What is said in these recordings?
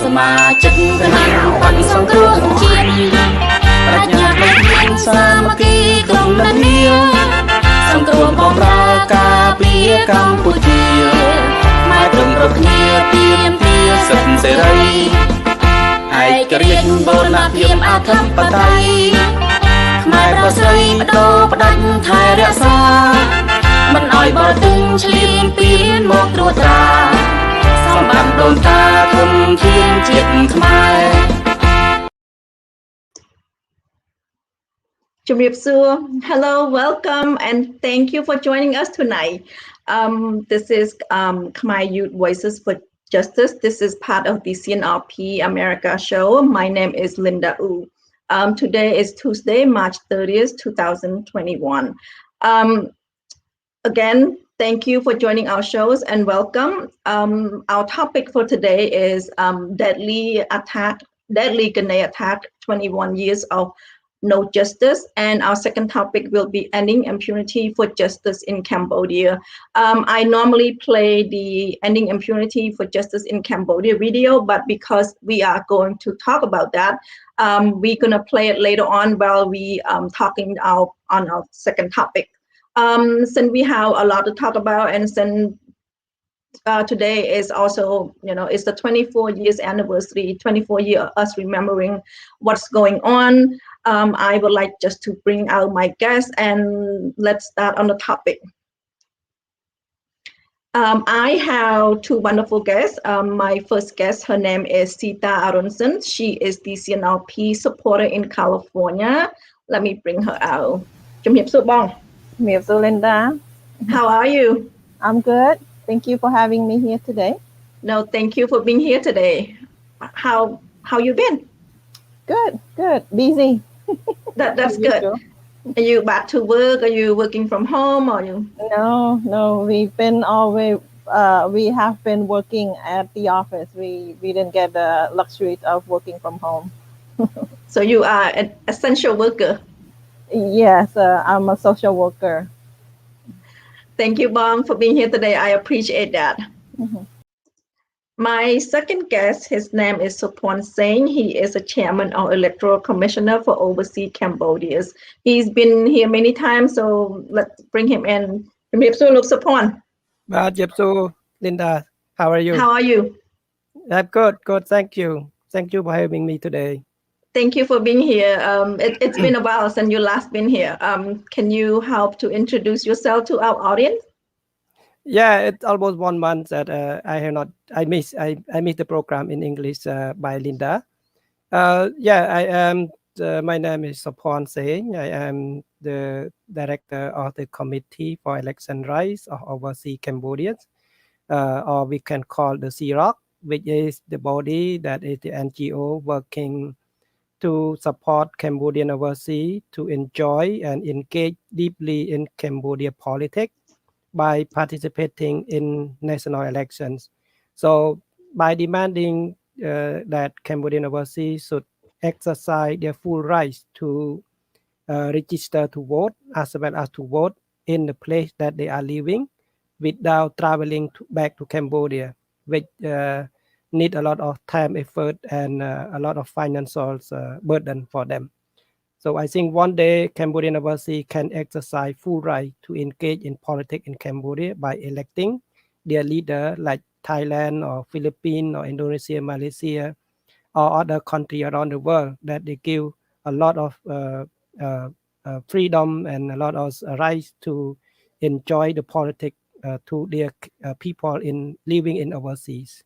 សមាជិកគណៈបកសង្គ្រោះជាតិប្រាជ្ញាផ្លេចមានសាមគ្គីក្រុមនានាសង្គ្រោះបម្រើការពារកម្ពុជាខ្មែរព្រមគ្រប់គ្នាទាមទារសិទ្ធិសេរីឯករាជ្យបូរណភាពអធិបតេយ្យខ្មែរប្រុសស្រីបដូរផ្ដាច់ថែរក្សាមិនឲ្យបរទេសឈ្លានពានមកត្រួតត្រាសម្បត្តិដូនតាធនធានជាតិខ្មែរ Hello, welcome, and thank you for joining us tonight. This is Khmer Youth Voices for Justice. This is part of the CNRP America show. My name is Linda Wu. Today is Tuesday, March 30th, 2021. Again, thank you for joining our shows and welcome. Our topic for today is deadly Khmer attack, 21 years of no justice, and our second topic will be ending impunity for justice in Cambodia. I normally play the ending impunity for justice in Cambodia video, but because we are going to talk about that, we're gonna play it later on while we talking on our second topic. Since we have a lot to talk about, and since today is also, it's the 24 years anniversary, 24 years us remembering what's going on. I would like just to bring out my guests and let's start on the topic. I have two wonderful guests. My first guest, her name is Sita Arunson. She is the CNRP supporter in California. Let me bring her out. Linda. How are you? I'm good. Thank you for having me here today. No, thank you for being here today. How you been? Good. Busy. That's good. Are you back to work? Are you working from home? Or you? No. We've been always. We have been working at the office. We didn't get the luxury of working from home. So you are an essential worker. Yes, I'm a social worker. Thank you, Bong, for being here today. I appreciate that. Mm-hmm. My second guest, his name is Sophoan Seng. He is a chairman or electoral commissioner for overseas Cambodians. He's been here many times, so let's bring him in. Sophoan. Linda, how are you? How are you? I'm good. Thank you. Thank you for having me today. Thank you for being here. It's been a while since you last been here. Can you help to introduce yourself to our audience? Yeah, it's almost 1 month that I missed the program in English by Linda. I am. My name is Sophoan Seng. I am the director of the Committee for Election Rights of Overseas Cambodians, or we can call the CNRP, which is the body that is the NGO working to support Cambodian overseas to enjoy and engage deeply in Cambodia politics by participating in national elections. So by demanding that Cambodian overseas should exercise their full rights to register to vote, as well as to vote in the place that they are living without traveling back to Cambodia, which need a lot of time, effort, and a lot of financial burden for them. So I think one day Cambodian overseas can exercise full right to engage in politics in Cambodia by electing their leader, like Thailand or Philippines or Indonesia, Malaysia, or other countries around the world, that they give a lot of freedom and a lot of rights to enjoy the politics to their people living in overseas.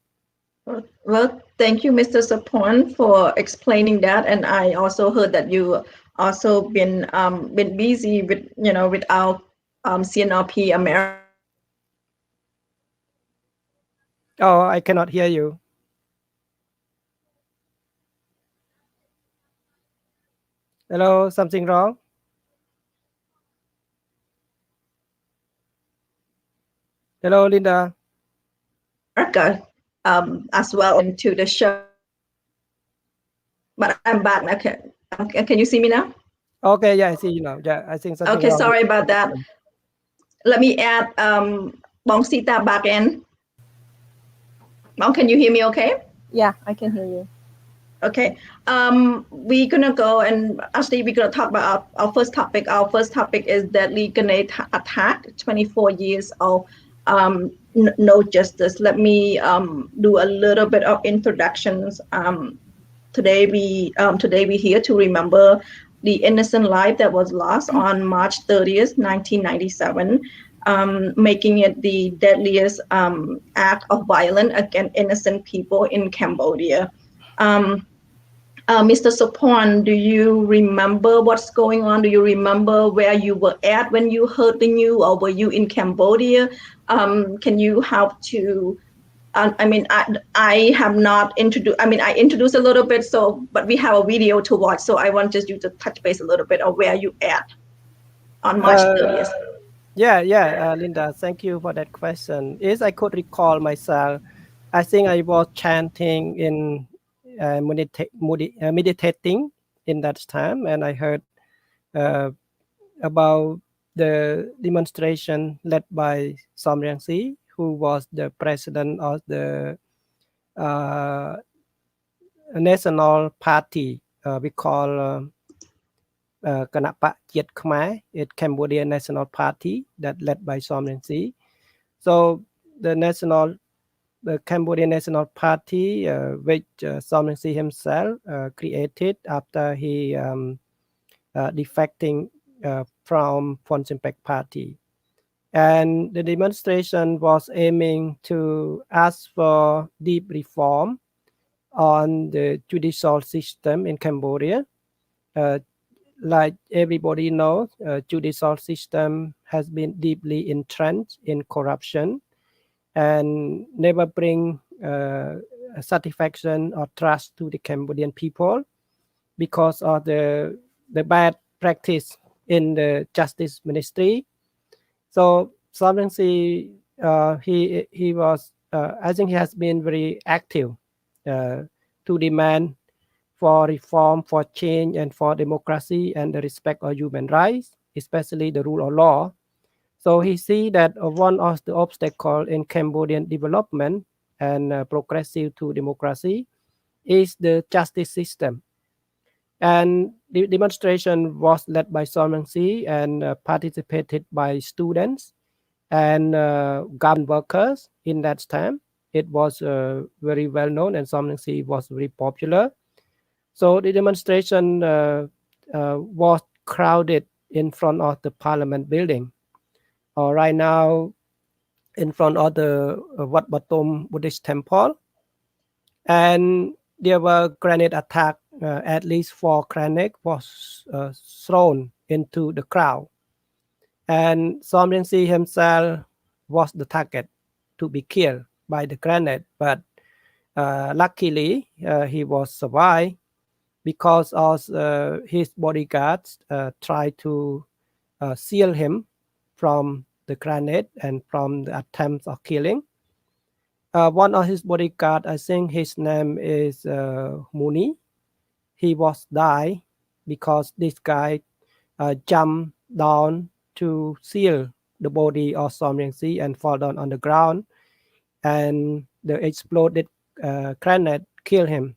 Well, thank you, Mr. Sophoan, for explaining that. And I also heard that you also been busy with with our CNRP America. Oh, I cannot hear you. Hello, something wrong? Hello, Linda. America as well into the show. But I'm back now. Can you see me now? Okay, yeah, I see you now. Yeah, I think something okay, wrong. Sorry about that. Let me add Bong Sita back in. Bong, can you hear me okay? Yeah, I can hear you. Okay, we're gonna go and actually we're gonna talk about our first topic. Our first topic is deadly grenade attack, 24 years of no justice. Let me do a little bit of introductions. Today we're here to remember the innocent life that was lost on March 30th, 1997, making it the deadliest act of violence against innocent people in Cambodia. Mr. Sophoan, do you remember what's going on? Do you remember where you were at when you heard the news, or were you in Cambodia? Can you help to? I have not introduced. I introduced a little bit, but we have a video to watch. So I want just you to touch base a little bit of where you at on March 30th. Linda, thank you for that question. As I could recall myself, I think I was chanting in meditating in that time, and I heard about the demonstration led by Som Rangsi, who was the president of the national party we call CNRP-A, it's Cambodian National Party that led by Som Rangsi. So the Cambodian National Party, which Som Rangsi himself created after he defecting from Phon Simpek Party. And the demonstration was aiming to ask for deep reform on the judicial system in Cambodia. Like everybody knows, judicial system has been deeply entrenched in corruption and never bring satisfaction or trust to the Cambodian people because of the bad practice in the justice ministry. So Som Rangsi, he was, I think he has been very active to demand for reform, for change, and for democracy and the respect of human rights, especially the rule of law. So he see that one of the obstacles in Cambodian development and progressive to democracy is the justice system. And the demonstration was led by Som Rangsi and participated by students and government workers in that time. It was very well known, and Som Rangsi was very popular. So the demonstration was crowded in front of the parliament building. Right now, in front of the Wat Batom Buddhist temple. And there were grenade attack. At least 4 grenades was thrown into the crowd. And Som Rangsi himself was the target to be killed by the grenade. But luckily, he was survived because of his bodyguards tried to seal him from the grenade and from the attempts of killing. One of his bodyguards, I think his name is Muni. He was died because this guy jumped down to seal the body of Som Rangsi and fall down on the ground, and the exploded grenade killed him.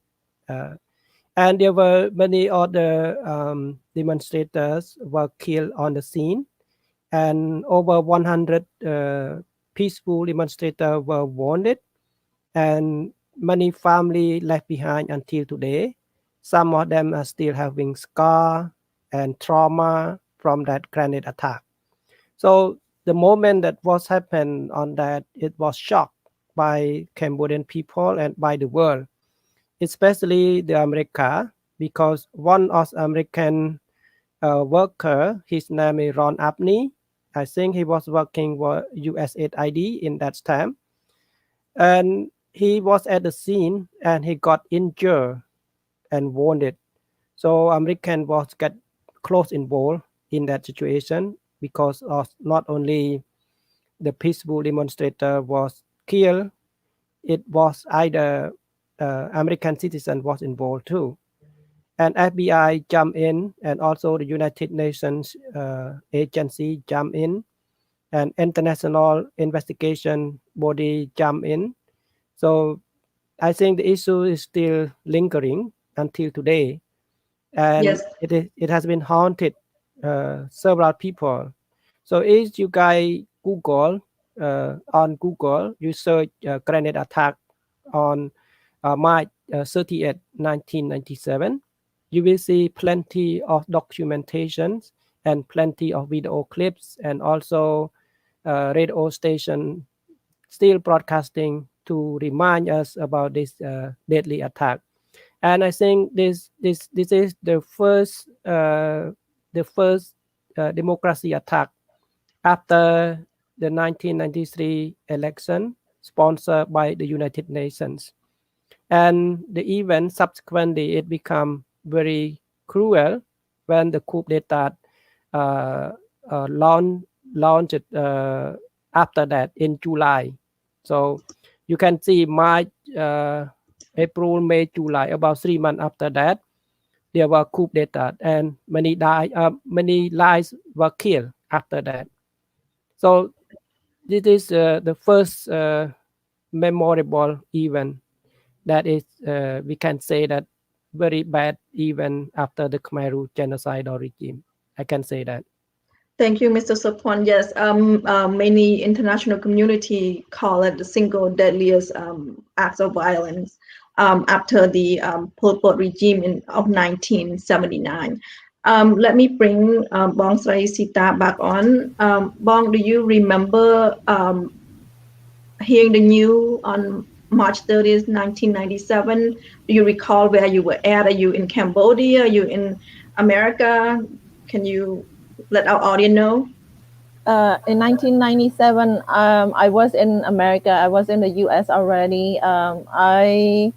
And there were many other demonstrators were killed on the scene, and over 100 peaceful demonstrators were wounded, and many families left behind until today. Some of them are still having scar and trauma from that grenade attack. So the moment that was happened on that, it was shocked by Cambodian people and by the world, especially the America, because one of American worker, his name is Ron Abney. I think he was working for USAID in that time. And he was at the scene and he got injured and wounded. So American was get close involved in that situation because of not only the peaceful demonstrator was killed, it was either American citizen was involved too. And FBI jumped in, and also the United Nations agency jumped in, and international investigation body jumped in. So I think the issue is still lingering until today, and Yes. it has been haunted several people. So if you guys Google on Google, you search grenade attack on March 30th, 1997, you will see plenty of documentations and plenty of video clips, and also radio station still broadcasting to remind us about this deadly attack. And I think this is the first democracy attack after the 1993 election sponsored by the United Nations. And the event subsequently it become very cruel when the coup d'etat launched after that in July. So you can see March, April, May, July, about 3 months after that, there were coup d'etat and many lives were killed after that. So this is the first memorable event that is, we can say that very bad event after the Khmer genocidal regime. I can say that. Thank you, Mr. Sophoan. Yes, many international community call it the single deadliest acts of violence after the Pol Pot regime of 1979. Let me bring Bong Srai Sita back on. Bong, do you remember hearing the news on March 30th, 1997? Do you recall where you were at? Are you in Cambodia? Are you in America? Can you let our audience know? In 1997, I was in America. I was in the U.S. already. I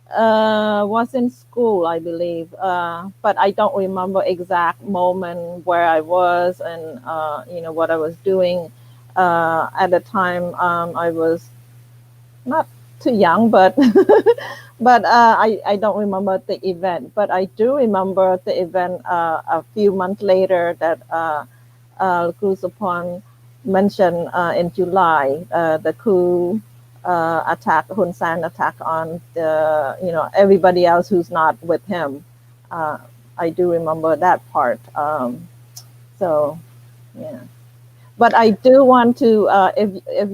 was in school, I believe, but I don't remember exact moment where I was and what I was doing. At the time, I was not too young, but but I don't remember the event. But I do remember the event a few months later that Cruz upon mentioned in July, the coup attack, Hun Sen attack on the everybody else who's not with him. I do remember that part. So yeah, but I do want to, if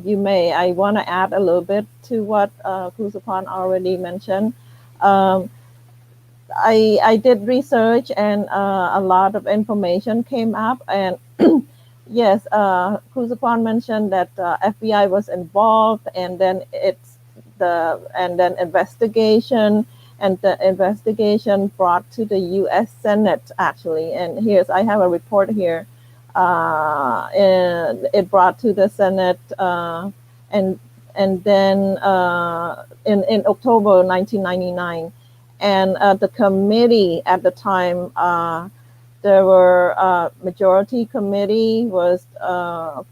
you may, I want to add a little bit to what Cruz upon already mentioned. I did research and a lot of information came up, and yes, Cruz upon mentioned that FBI was involved, and then investigation, and the investigation brought to the U.S. Senate actually. And I have a report here. And it brought to the Senate, and then in October 1999. And the committee at the time, there were majority committee was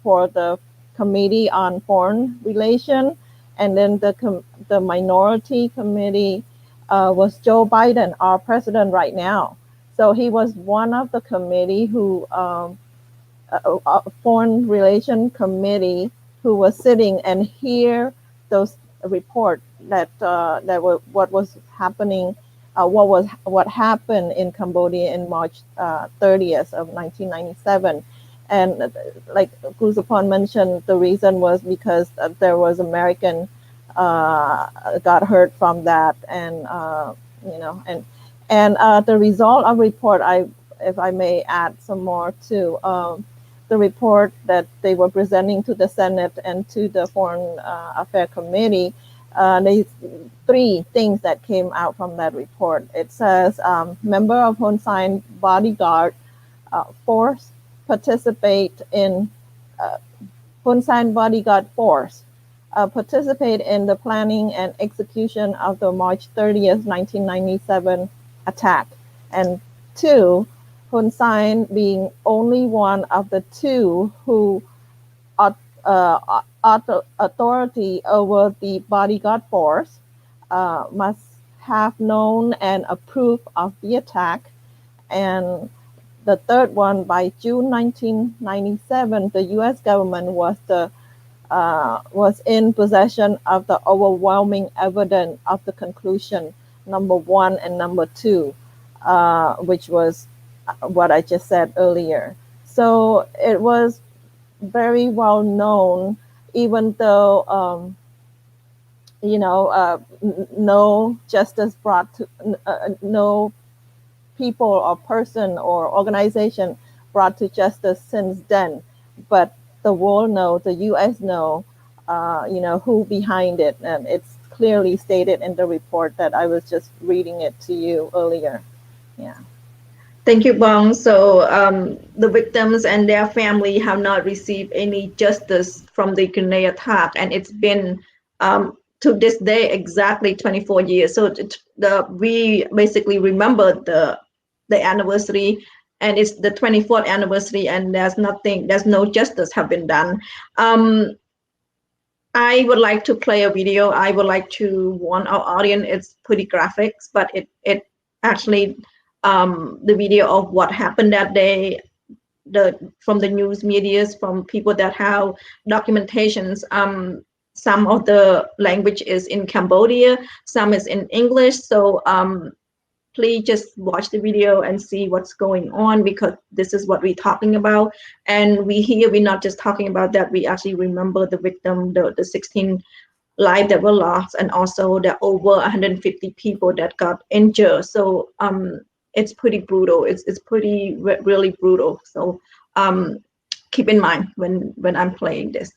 for the Committee on Foreign Relations, and then the minority committee was Joe Biden, our president right now. So he was one of the committee who Foreign Relations Committee who was sitting and hear those report that what was happening, what happened in Cambodia in March 30th of 1997. And like Cruz upon mentioned, the reason was because there was American got hurt from that, and the result of report, if I may add some more too. The report that they were presenting to the Senate and to the Foreign Affairs Committee, there's 3 things that came out from that report. It says, member of Hun Sen bodyguard force participate in Hun Sen bodyguard force participate in the planning and execution of the March 30th, 1997 attack. And 2, Hun Sen being only one of the 2 who authority over the bodyguard force must have known and approved of the attack. And the 3rd one, by June 1997, the U.S. government was the was in possession of the overwhelming evidence of the conclusion number 1 and number 2, which was what I just said earlier. So it was very well known, even though no justice brought to no people or person or organization brought to justice since then, but the world knows, the U.S. know, who behind it, and it's clearly stated in the report that I was just reading it to you earlier. Yeah. Thank you, Bong. So the victims and their family have not received any justice from the grenade attack, and it's been to this day exactly 24 years. So we basically remember the anniversary, and it's the 24th anniversary, and there's no justice have been done. I would like to play a video. I would like to warn our audience, it's pretty graphics, but it actually the video of what happened that day, from the news medias, from people that have documentations. Some of the language is in Cambodia, some is in English. So please just watch the video and see what's going on, because this is what we're talking about. And we're not just talking about that, we actually remember the victim, the 16 lives that were lost, and also the over 150 people that got injured. So it's pretty brutal. It's pretty really brutal. So keep in mind when I'm playing this.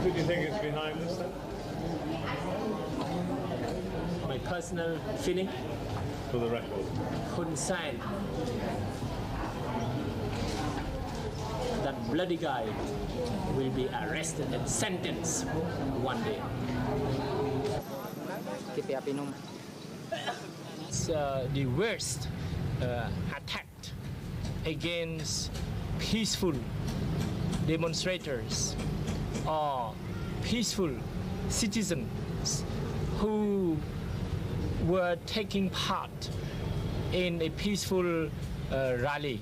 Who do you think is behind this then? My personal feeling, For the record. Hun Sen, that bloody guy will be arrested and sentenced one day. It's the worst attack against peaceful demonstrators or peaceful citizens who were taking part in a peaceful rally.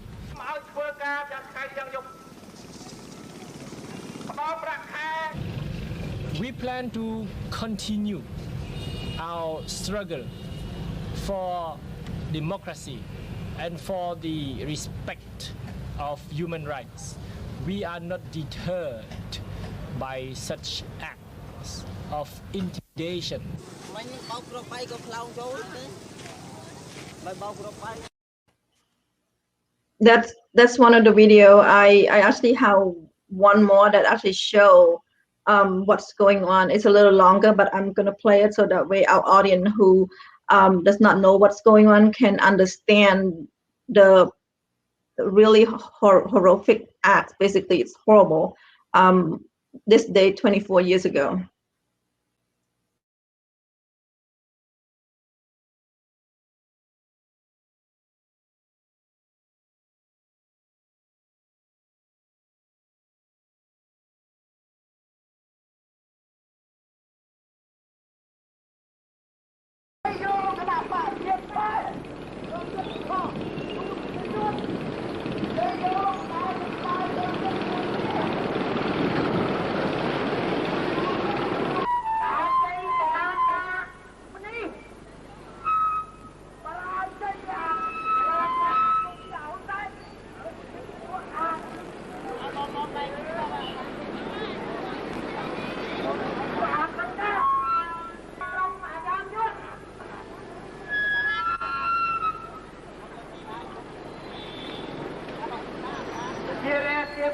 We plan to continue our struggle for democracy and for the respect of human rights. We are not deterred by such acts of intimidation. That's one of the video. I actually have one more that actually show what's going on. It's a little longer, but I'm gonna play it so that way our audience who does not know what's going on can understand the really horrific act. Basically, it's horrible. This day 24 years ago.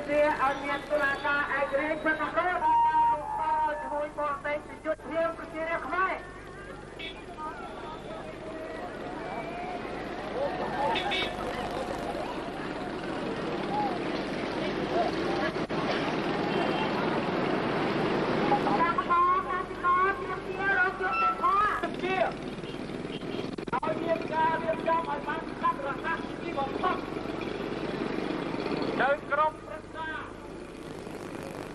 ទាឲ្យមានតុលាការឯករាជ្យប្រកបដោយលោកជាមួយបរទេសយុទ្ធធៀបប្រជារាស្ត្រខ្មែរ នៅក្រុមប្រឹក្សា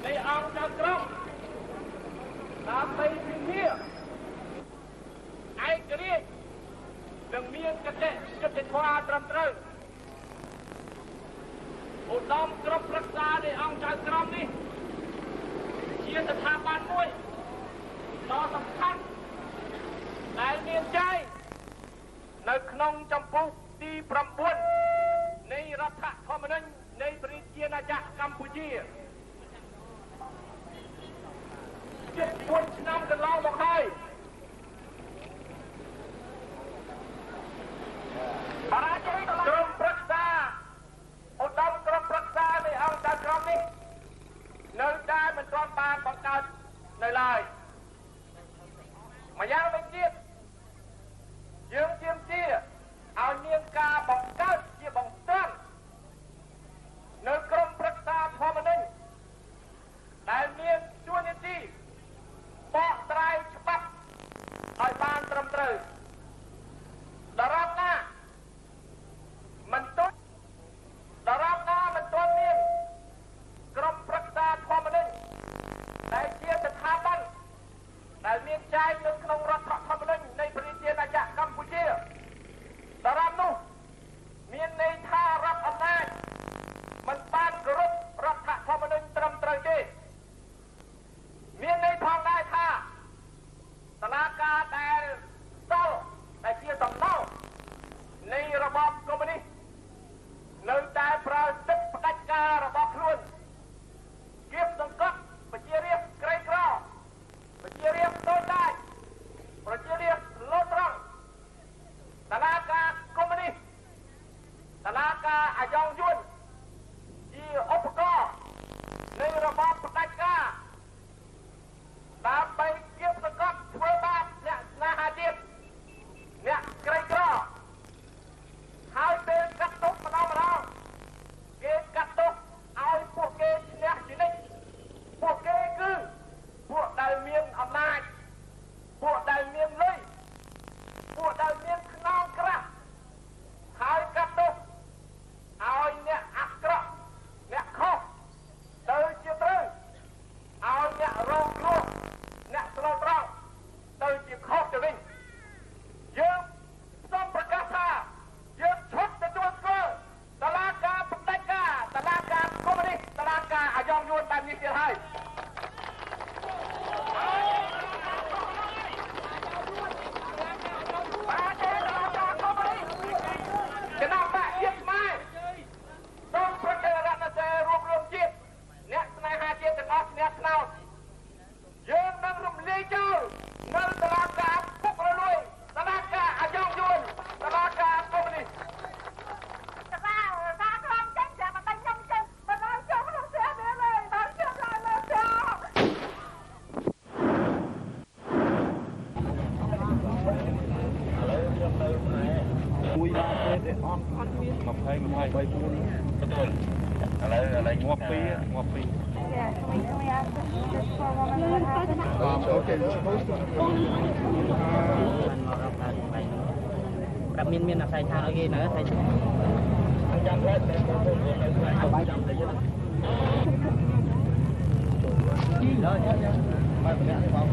នៃអង្គការក្រុមដើម្បីធានាឯករាជ្យនិងមានគតិធម៌ត្រឹមត្រូវឧត្តមក្រុមប្រឹក្សានៃអង្គការក្រុមនេះជាស្ថាប័នមួយដ៏សំខាន់ដែលមានចែងនៅក្នុងចម្ពោះទី9នៃរដ្ឋធម្មនុញ្ញនៃប្រជាណាចក្រកម្ពុជាជិត4ឆ្នាំកន្លងមកហើយបរាជ័យក្រុមប្រឹក្សាឧត្តមក្រុមប្រឹក្សានៃអង្គការក្រុមនេះនៅតែមិនទាន់បានបង្កើតនៅឡើយម្យ៉ាងវិញទៀតយើងទាមទារឲ្យមានការបង្កើតជាបង្កើននៅក្រុមប្រឹក្សាធម្មនុញ្ញដែលមានជួននីតិបកស្រាយច្បាប់ឲ្យបានត្រឹមត្រូវដរាបណាមិនទាន់មានក្រុមប្រឹក្សាធម្មនុញ្ញដែលជាស្ថាប័នដែលមានចែងនៅក្នុងរដ្ឋធម្មនុញ្ញនៃប្រជាណាចក្រកម្ពុជាដរាបនោះមានន័យថារដ្ឋអំណាចមិនបានគោរពរដ្ឋធម្មនុញ្ញត្រឹមត្រូវទេមានន័យផងដែរថាតុលាការដែលសល់ដែលជាសំណល់នៃរបបកុម្មុយនីសនៅតែប្រើសិទ្ធិផ្ដាច់ការរបស់ខ្លួនគៀបសង្កត់ប្រជារាស្ត្រក្រីក្រប្រជារាស្ត្រតូចតាចប្រជារាស្ត្រលូតត្រង់តុលាការកុម្មុយនីសតុលាការអាយ៉ងយួនជាឧបករណ៍នៃរបបផ្ដាច់ការដើម្បីគៀបសង្កត់ធ្វើបាបអ្នកស្នេហាជាតិអ្នកក្រីក្រហើយពេលកាត់ទោសម្ដងគេកាត់ទោសឲ្យពួកគេឈ្នះជានិច្ចពួកគេគឺពួកដែលមានអំណាចពួកដែលមានលុយពួកដែលមានខ្នងក្រាស់ហើយកាត់ទោសឲ្យអ្នកអាក្រក់អ្នកខុសទៅជាត្រូវឲ្យអ្នករងគ្រោះអ្នកស្លូតត្រង់ទៅជាខុសទៅវិញយើងសូមប្រកាសថាយើងឈប់ទទួលស្គាល់តុលាការផ្ដាច់ការតុលាការកុម្មុយនីសតុលាការអាយ៉ងយួនបែបនេះទៀតហើយគណៈបកជាតិខ្មែរសូមប្រកាសរដ្ឋសេរីរួមរំជាតិអ្នកស្នេហាជាតិទាំងអស់អ្នកស្នោតយើងនឹងរំលាយចោលនៅតុលាការពុករលួយតុលាការអាយ៉ងយួនតុលាការកុម្មុយនីសមានអាស្រ័យឋានឲ្យគេនៅតែចាំផ្លែបាយចាំតែយើងបាយប្រកាសបង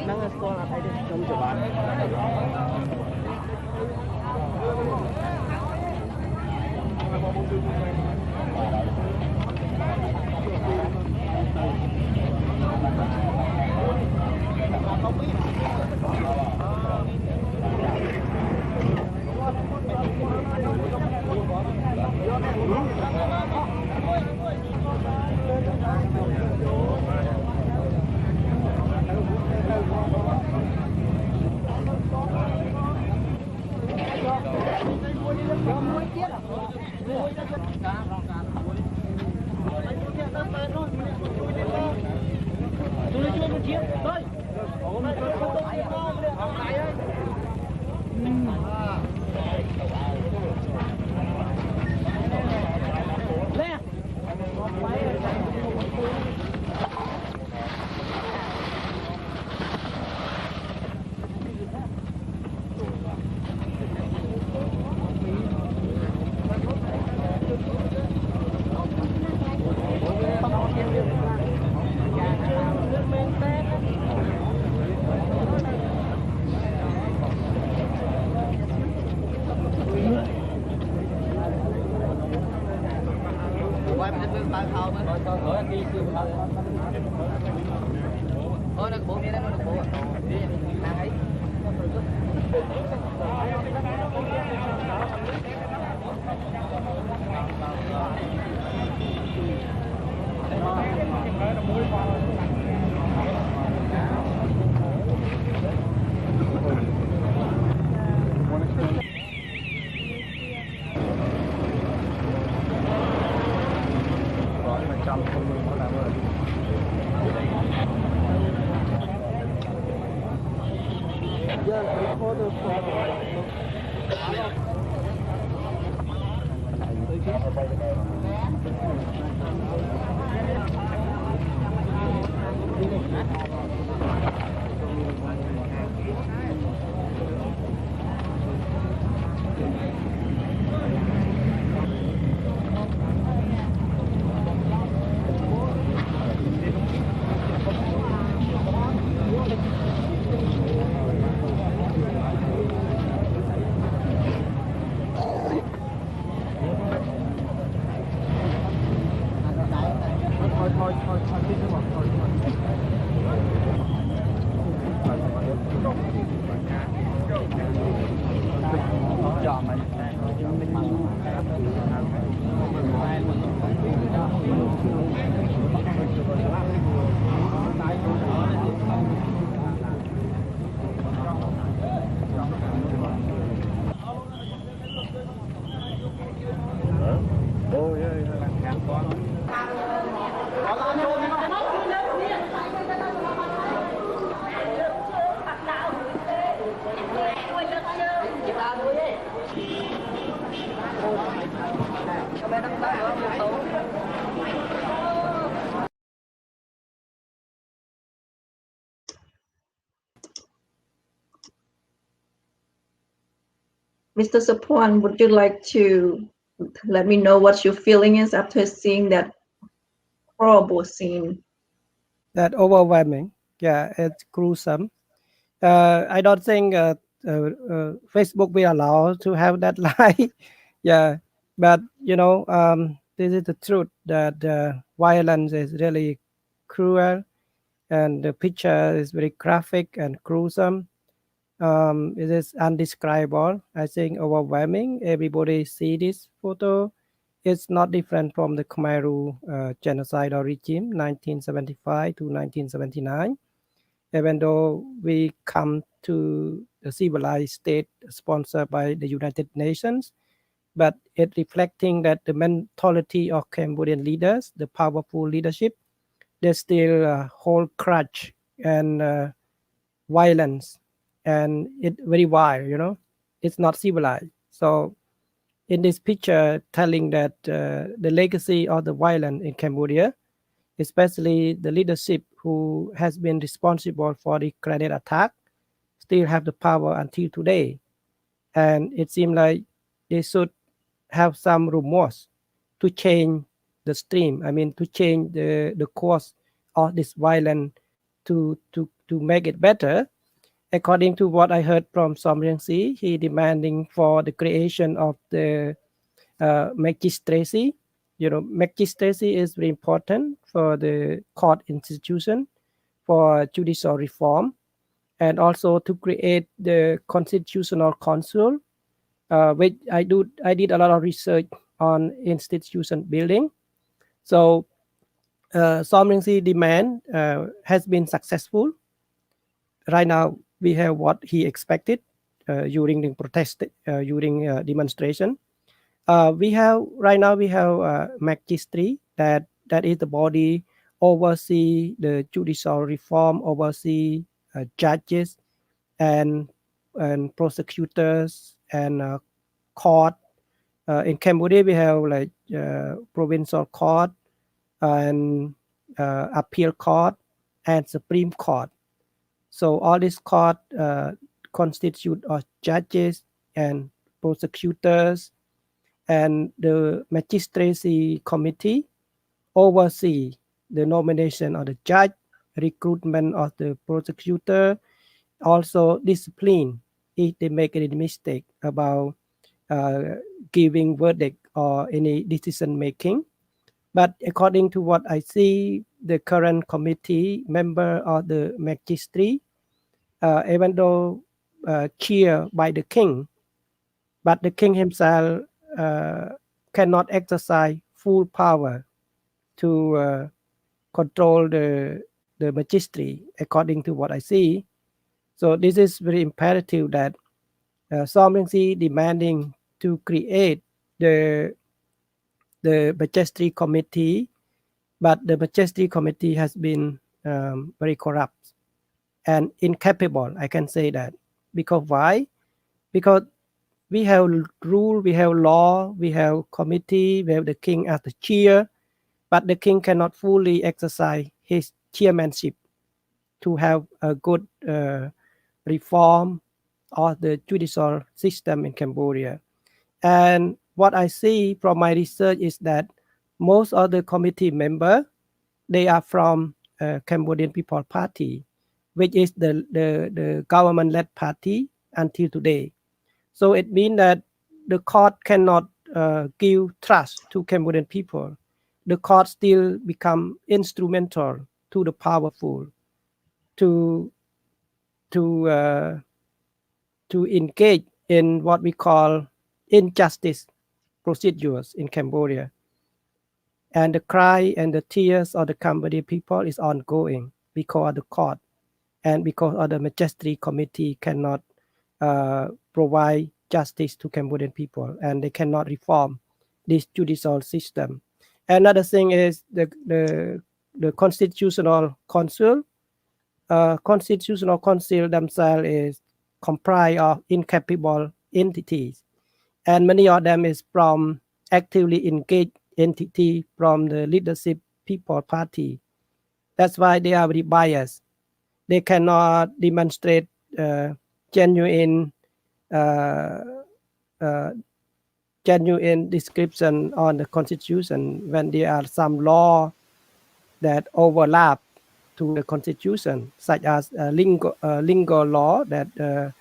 នឹងស្គាល់អីទេខ្ញុំច្បាន Mr. Sophoan, would you like to let me know what your feeling is after seeing that horrible scene? That overwhelming. Yeah, it's gruesome. I don't think Facebook will allow to have that lie. Yeah, but this is the truth that violence is really cruel, and the picture is very graphic and gruesome. It is undescribable. I think overwhelming. Everybody see this photo. It's not different from the Khmer genocidal regime, 1975 to 1979. Even though we come to the civilized state sponsored by the United Nations, but it reflecting that the mentality of Cambodian leaders, the powerful leadership, they still hold grudge and violence, and it very wild. It's not civilized. So in this picture telling that the legacy of the violence in Cambodia, especially the leadership who has been responsible for the grenade attack, still have the power until today. And it seems like they should have some remorse to change the stream. I mean, to change the course of this violence to make it better. According to what I heard from Som Rang-si, he demanding for the creation of the magistracy. Magistracy is very important for the court institution, for judicial reform, and also to create the constitutional council, which I did a lot of research on institution building. So Som Rang-si demand has been successful. Right now, we have what he expected during the protest, during demonstration. We have magistracy that is the body oversee the judicial reform, oversee judges and prosecutors and court. In Cambodia, we have like provincial court and appeal court and Supreme Court. So all these court constitute of judges and prosecutors, and the magistracy committee oversee the nomination of the judge, recruitment of the prosecutor, also discipline if they make any mistake about giving verdict or any decision making. But according to what I see, the current committee member of the magistracy, even though chaired by the king, but the king himself cannot exercise full power to control the magistracy, according to what I see. So this is very imperative that Sovereignty demanding to create the magistracy committee, but the magistracy committee has been very corrupt and incapable. I can say that. Because why? Because we have rule, we have law, we have committee, we have the king as the chair, but the king cannot fully exercise his chairmanship to have a good reform of the judicial system in Cambodia. And what I see from my research is that most of the committee members, they are from Cambodian People Party, which is the government-led party until today. So it means that the court cannot give trust to Cambodian people. The court still become instrumental to the powerful to engage in what we call injustice procedures in Cambodia. And the cry and the tears of the Cambodian people is ongoing because of the court and because of the magistracy committee cannot provide justice to Cambodian people, and they cannot reform this judicial system. Another thing is the constitutional council. Constitutional council themselves is comprised of incapable entities, and many of them is from actively engaged entity from the leadership People Party. That's why they are very biased. They cannot demonstrate genuine description on the constitution when there are some law that overlap to the constitution, such as lingo law that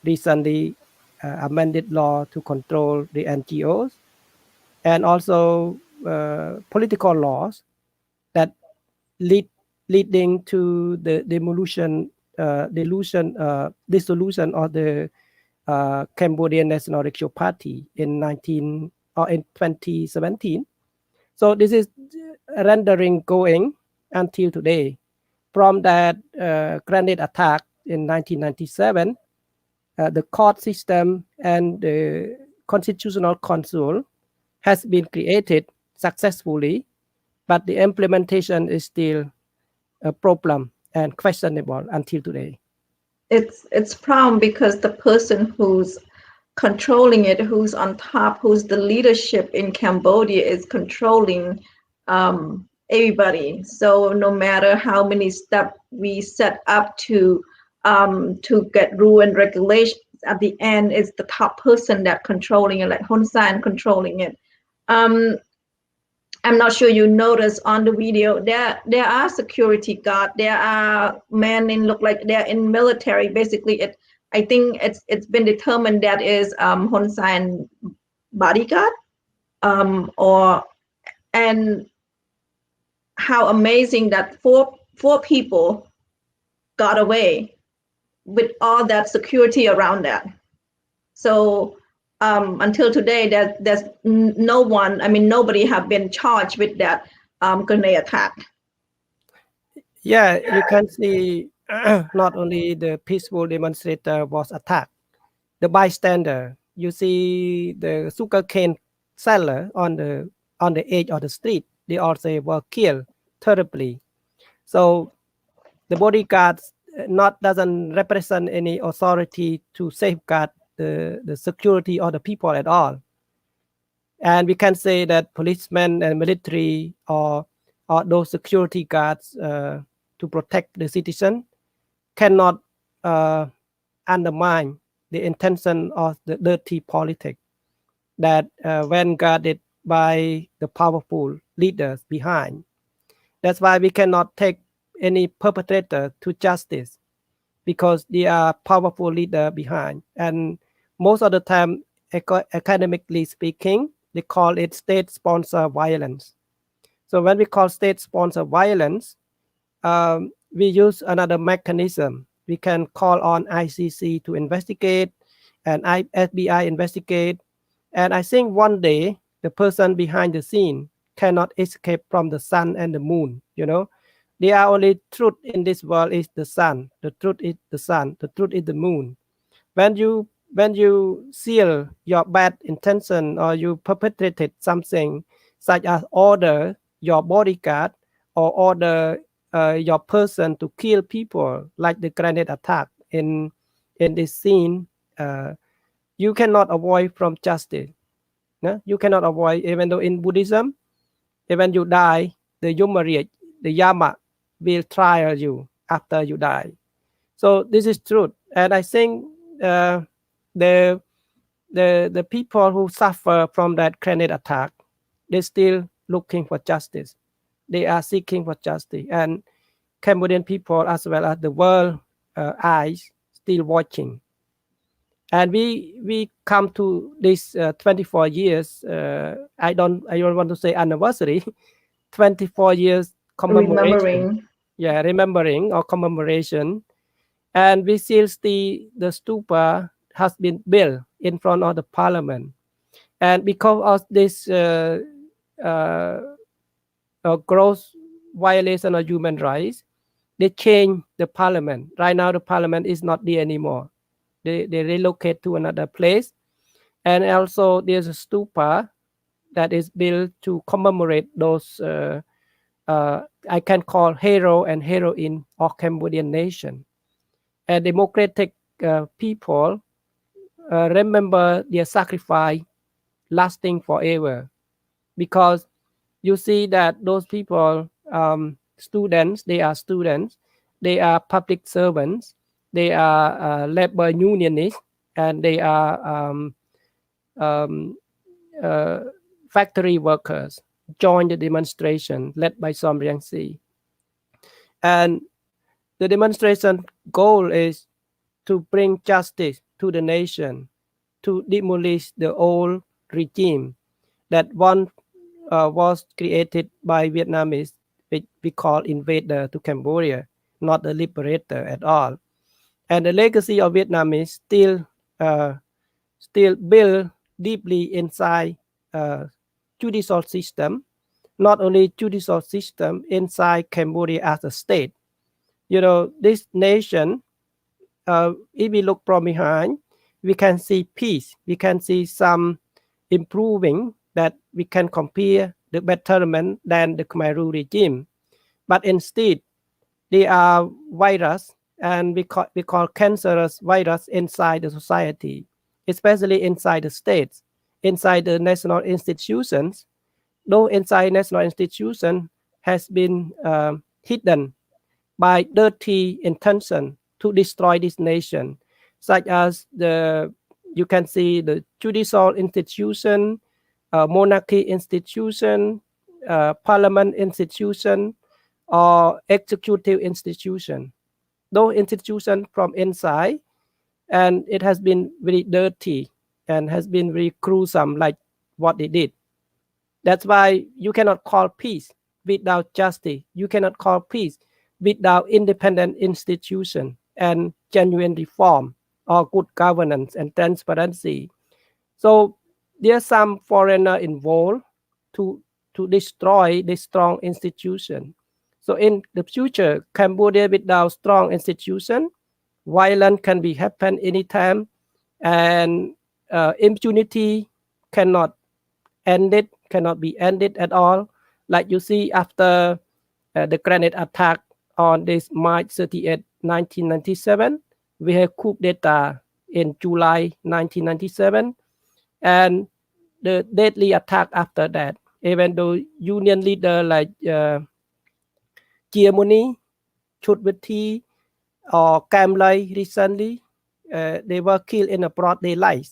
recently amended law to control the NGOs, and also political laws that leading to the dissolution of the Cambodian National Electoral Party in 2017. So this is rendering going until today. From that grenade attack in 1997, the court system and the constitutional council has been created successfully, but the implementation is still a problem and questionable until today. It's problem because the person who's controlling it, who's on top, who's the leadership in Cambodia is controlling everybody. So no matter how many steps we set up to get rule and regulations, at the end it's the top person that controlling it, like Hun Sen controlling it. I'm not sure you noticed on the video there are security guard, there are men in look like they're in military. Basically, I think it's been determined that is Hun Sen bodyguard, and how amazing that four people got away with all that security around that. So until today, there's no one, I mean, nobody have been charged with that grenade attack. Yeah, you can see not only the peaceful demonstrator was attacked, the bystander. You see the sugarcane seller on the edge of the street. They also were killed terribly. So the bodyguards doesn't represent any authority to safeguard the security of the people at all. And we can say that policemen and military or those security guards to protect the citizen cannot undermine the intention of the dirty politics that when guarded by the powerful leaders behind. That's why we cannot take any perpetrator to justice, because they are powerful leader behind. And most of the time, academically speaking, they call it state-sponsored violence. So when we call state-sponsored violence, we use another mechanism. We can call on ICC to investigate and FBI investigate. And I think one day the person behind the scene cannot escape from the sun and the moon. You know, the only truth in this world is the sun. The truth is the sun. The truth is the moon. When you seal your bad intention or you perpetrated something such as order your bodyguard or order your person to kill people like the grenade attack in this scene, you cannot avoid from justice. No? You cannot avoid, even though in Buddhism, when you die, the Yama will trial you after you die. So this is truth, and I think the people who suffer from that grenade attack, they're still looking for justice. They are seeking for justice, and Cambodian people as well as the world eyes still watching. And we come to this 24 years. I don't want to say anniversary. 24 years commemoration. Remembering. Yeah, remembering or commemoration. And we still see the stupa has been built in front of the parliament. And because of this gross violation of human rights, they change the parliament. Right now, the parliament is not there anymore. They relocate to another place. And also there's a stupa that is built to commemorate those I can call hero and heroine of Cambodian nation. And democratic people remember their sacrifice lasting forever, because you see that those people, students, they are public servants, they are labor unionists, and they are factory workers, join the demonstration led by Som Rangsi. And the demonstration goal is to bring justice to the nation, to demolish the old regime that one was created by Vietnamese, which we call invader to Cambodia, not the liberator at all. And the legacy of Vietnamese still built deeply inside judicial system, not only judicial system inside Cambodia as a state. You know, this nation, if we look from behind, we can see peace. We can see some improving that we can compare the betterment than the Khmer Rouge regime. But instead, they are virus, and we call cancerous virus inside the society, especially inside the states, inside the national institutions. Though inside national institution has been hidden by dirty intention to destroy this nation, such as you can see the judicial institution, monarchy institution, parliament institution, or executive institution. Those institutions from inside, and it has been very dirty and has been very gruesome, like what they did. That's why you cannot call peace without justice. You cannot call peace without independent institution and genuine reform or good governance and transparency. So there's some foreigner involved to destroy this strong institution. So in the future, Cambodia without strong institution, violence can be happen anytime, and impunity cannot be ended at all. Like you see after the grenade attack on this March 38, 1997, we have coup d'etat in July 1997, and the deadly attack after that, even though union leader like Chiamuni, Chutwati, or Kamlai recently, they were killed in a broad daylight.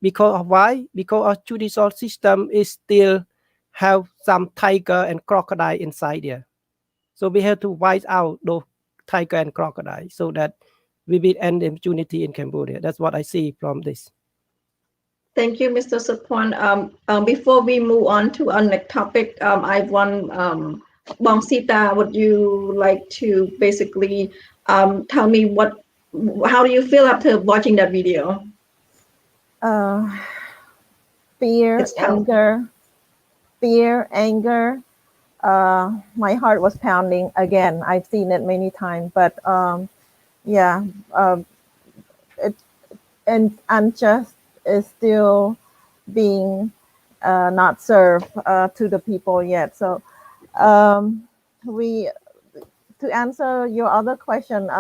Because of why? Because our judicial system is still have some tiger and crocodile inside there. So we have to wipe out those tiger and crocodile so that we will end impunity in Cambodia. That's what I see from this. Thank you, Mr. Sophoan. Before we move on to our next topic, I want Bong Sita, would you like to basically tell me how do you feel after watching that video? Fear, It's tough. anger. My heart was pounding again. I've seen it many times, but and unjust is still being not served to the people yet. So to answer your other question,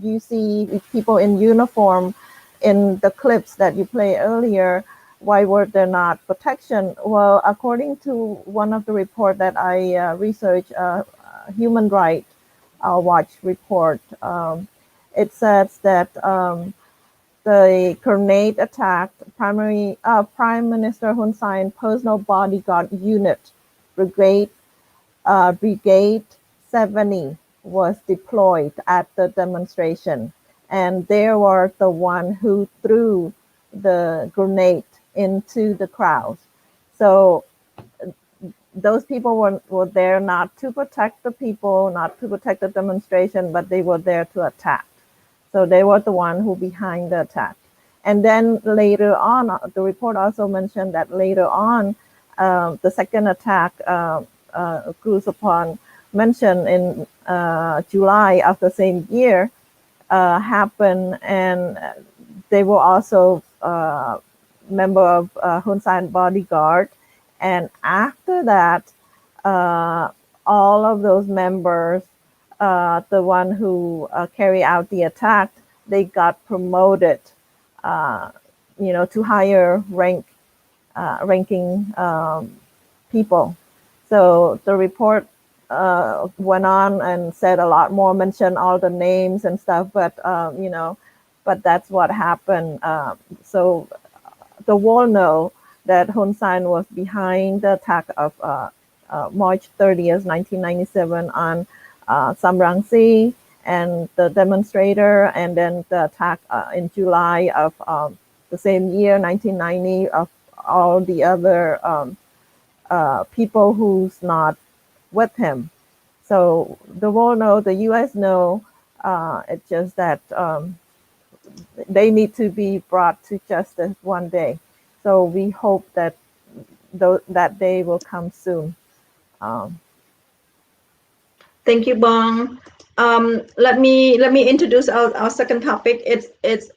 you see people in uniform in the clips that you played earlier. Why were there not protection? Well, according to one of the report that I researched, Human Rights Watch report, it says that the grenade attack, Prime Minister Hun Sen personal bodyguard unit, Brigade 70 was deployed at the demonstration, and they were the one who threw the grenade into the crowd. So those people were there not to protect the people, not to protect the demonstration, but they were there to attack. So they were the one who behind the attack. And then later on, the report also mentioned that later on, the second attack, Cruz upon mentioned in July of the same year, happened, and they were also member of Hun Sen bodyguard. And after that, all of those members, the one who carry out the attack, they got promoted, to higher ranking people. So the report went on and said a lot more, mentioned all the names and stuff, but but that's what happened. So the world know that Hun Sen was behind the attack of March 30th, 1997 on Sam Rang-si and the demonstrator, and then the attack in July of the same year, 1990, of all the other people who's not with him. So the world know, the U.S. know, it's just that they need to be brought to justice one day. So we hope that that day will come soon. Thank you, Bong. Let me introduce our second topic. It's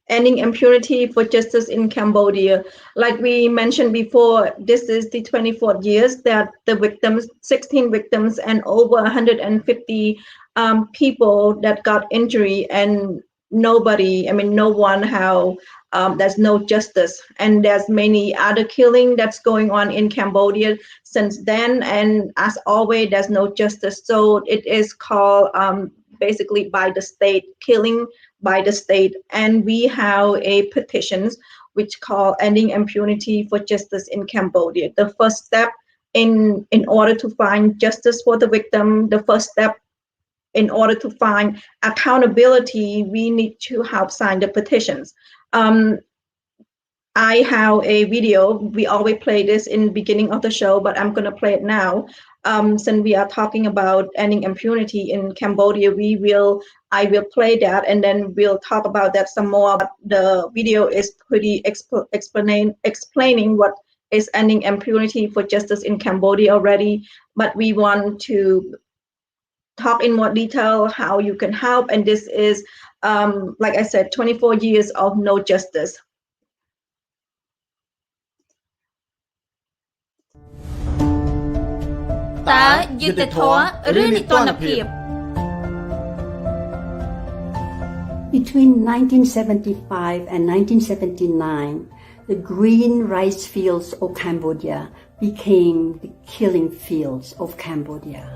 ending impunity for justice in Cambodia. Like we mentioned before, this is the 24th years that the victims, 16 victims, and over 150 people that got injury, and no one there's no justice, and there's many other killing that's going on in Cambodia since then, and as always there's no justice. So it is called basically by the state, killing by the state. And we have a petition which called ending impunity for justice in Cambodia. The first step in order to find justice for the victim, the first step in order to find accountability, we need to help sign the petitions. I have a video. We always play this in the beginning of the show, but I'm going to play it now. Since we are talking about ending impunity in Cambodia, I will play that, and then we'll talk about that some more. But the video is pretty explaining what is ending impunity for justice in Cambodia already. But we want to talk in more detail how you can help. And this is, like I said, 24 years of no justice. Between 1975 and 1979, the green rice fields of Cambodia became the killing fields of Cambodia.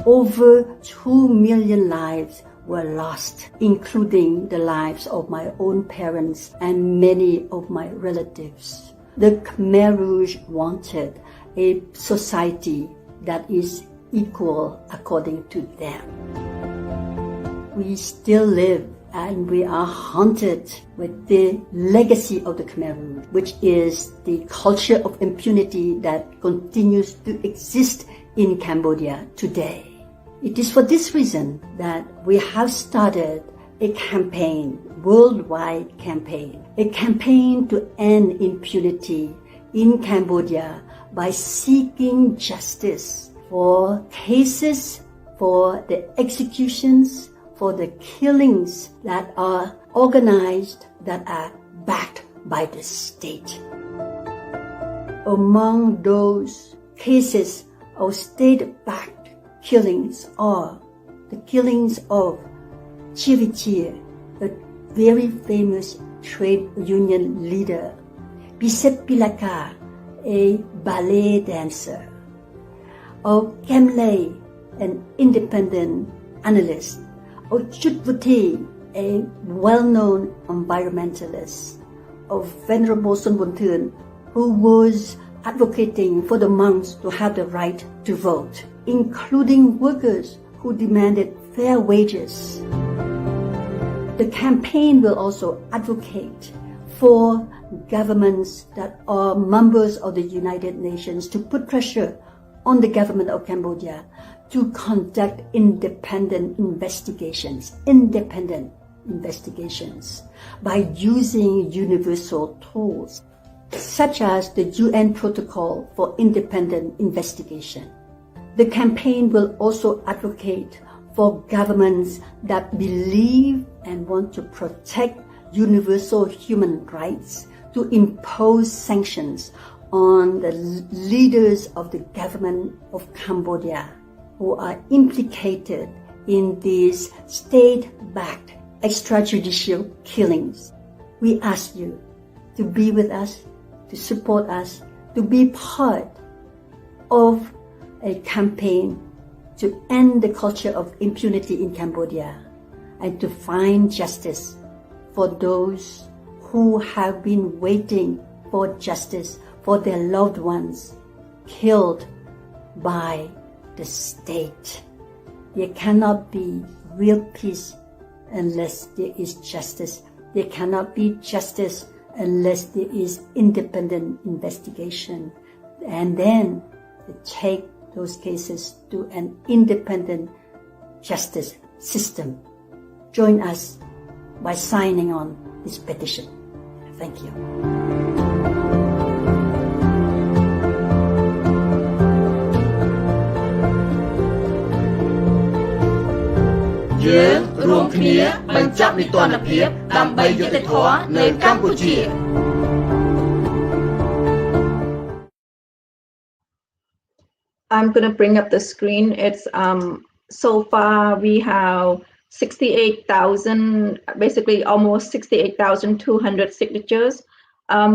Over 2 million lives were lost, including the lives of my own parents and many of my relatives. The Khmer Rouge wanted a society that is equal according to them. We still live and we are haunted with the legacy of the Khmer rule, which is the culture of impunity that continues to exist in Cambodia today. It is for this reason that we have started a campaign, worldwide campaign, a campaign to end impunity in Cambodia by seeking justice for cases, for the executions, for the killings that are organized, that are backed by the state. Among those cases of state-backed killings are the killings of Chivichir, a very famous trade union leader, Bisep Pilaka, a ballet dancer, of Kemley, an independent analyst, of Chutvuti, a well-known environmentalist, of Venerable Sun Bunthun, who was advocating for the monks to have the right to vote, including workers who demanded fair wages. The campaign will also advocate for governments that are members of the United Nations to put pressure on the government of Cambodia to conduct independent investigations by using universal tools such as the UN Protocol for Independent Investigation. The campaign will also advocate for governments that believe and want to protect universal human rights to impose sanctions on the leaders of the government of Cambodia who are implicated in these state-backed extrajudicial killings. We ask you to be with us, to support us, to be part of a campaign to end the culture of impunity in Cambodia and to find justice for those who have been waiting for justice for their loved ones killed by the state. There cannot be real peace unless there is justice. There cannot be justice unless there is independent investigation. And then take those cases to an independent justice system. Join us by signing on this petition. Thank you.យើងរួមគ្នាបញ្ចប់នីតិរដ្ឋភាពដើម្បីយុត្តិធម៌នៅកម្ពុជា I'm going to bring up the screen. It's so far we have 68,000, basically almost 68,200 signatures.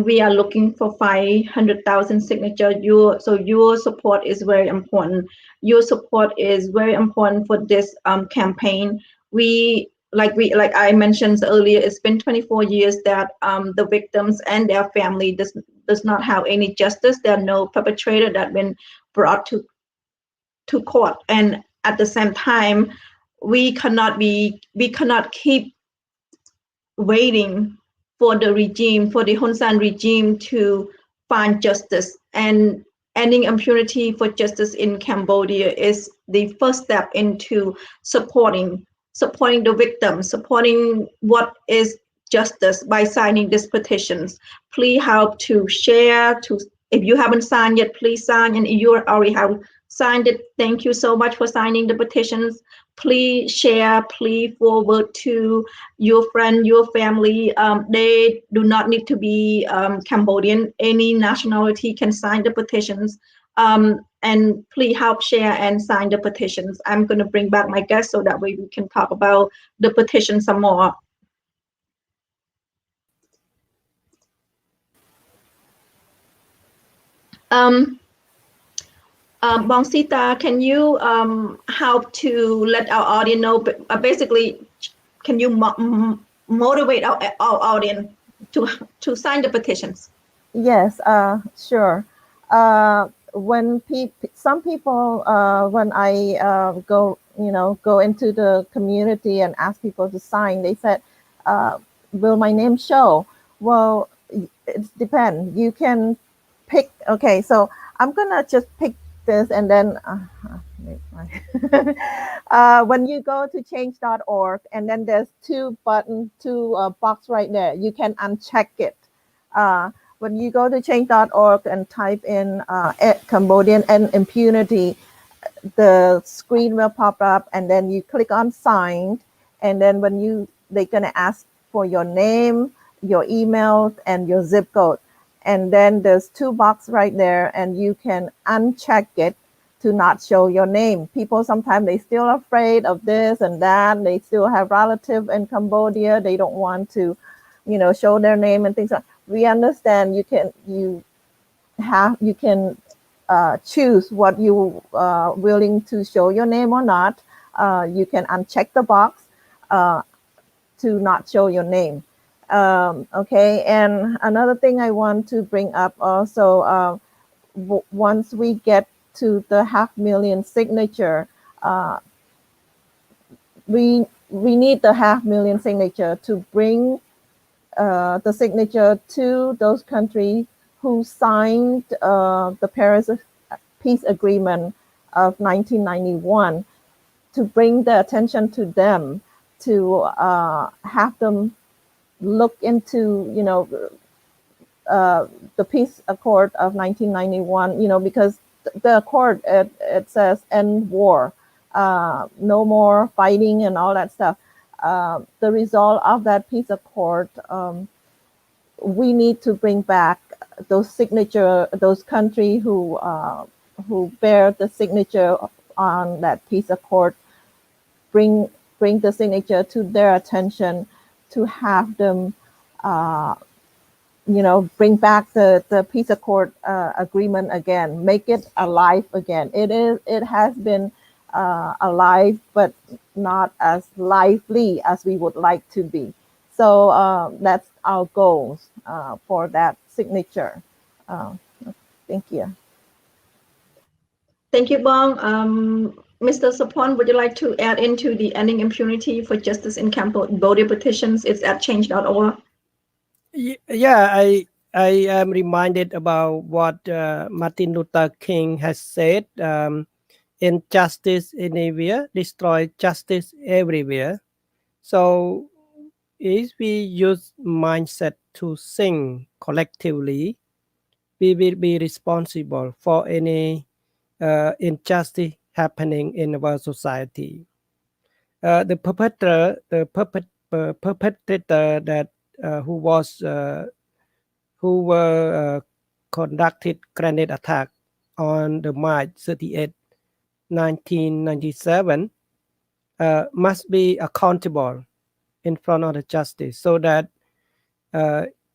We are looking for 500,000 signatures. Your support is very important. Your support is very important for this campaign. Like I mentioned earlier, it's been 24 years that the victims and their family does not have any justice. There are no perpetrator that been brought to court, and at the same time, we cannot keep waiting for the regime, for the Hun Sen regime to find justice. And ending impunity for justice in Cambodia is the first step into supporting the victims, supporting what is justice by signing these petitions. Please help to share. If you haven't signed yet, please sign. And if you already have signed it, thank you so much for signing the petitions. Please share, please forward to your friend, your family. They do not need to be Cambodian. Any nationality can sign the petitions. And please help share and sign the petitions. I'm going to bring back my guest so that way we can talk about the petition some more. Bong Sita, can you help to let our audience know, basically, can you motivate our audience to sign the petitions? Yes, sure. when some people, when I go into the community and ask people to sign, they said, will my name show? Well, it depends. You can pick. Okay, so I'm gonna just pick this, and then when you go to change.org, and then there's two box right there. You can uncheck it. When you go to change.org and type in Cambodian and impunity, the screen will pop up, and then you click on signed, and then they're gonna ask for your name, your email, and your zip code. And then there's two boxes right there, and you can uncheck it to not show your name. People sometimes they still afraid of this and that. They still have relatives in Cambodia. They don't want to, show their name and things like. We understand you can choose what you willing to show your name or not. You can uncheck the box to not show your name. Okay, and another thing I want to bring up also, once we get to the 500,000 signature, we need the 500,000 signature to bring the signature to those countries who signed the Paris Peace Agreement of 1991, to bring the attention to them, to have them look into, the Peace Accord of 1991, because the accord, it says end war, no more fighting and all that stuff. The result of that peace accord, we need to bring back those countries who bear the signature on that peace accord, bring the signature to their attention, to have them, bring back the peace accord agreement again, make it alive again. It has been alive, but not as lively as we would like to be. So that's our goals for that signature. Thank you. Thank you, Bong. Mr. Sophoan, would you like to add into the Ending Impunity for Justice in Cambodia petitions? It's at change.org. Yeah, I am reminded about what Martin Luther King has said. Injustice anywhere, destroy justice everywhere. So if we use mindset to think collectively, we will be responsible for any injustice happening in our society. The perpetrator that who were conducted grenade attack on the March 38, 1997, must be accountable in front of the justice, so that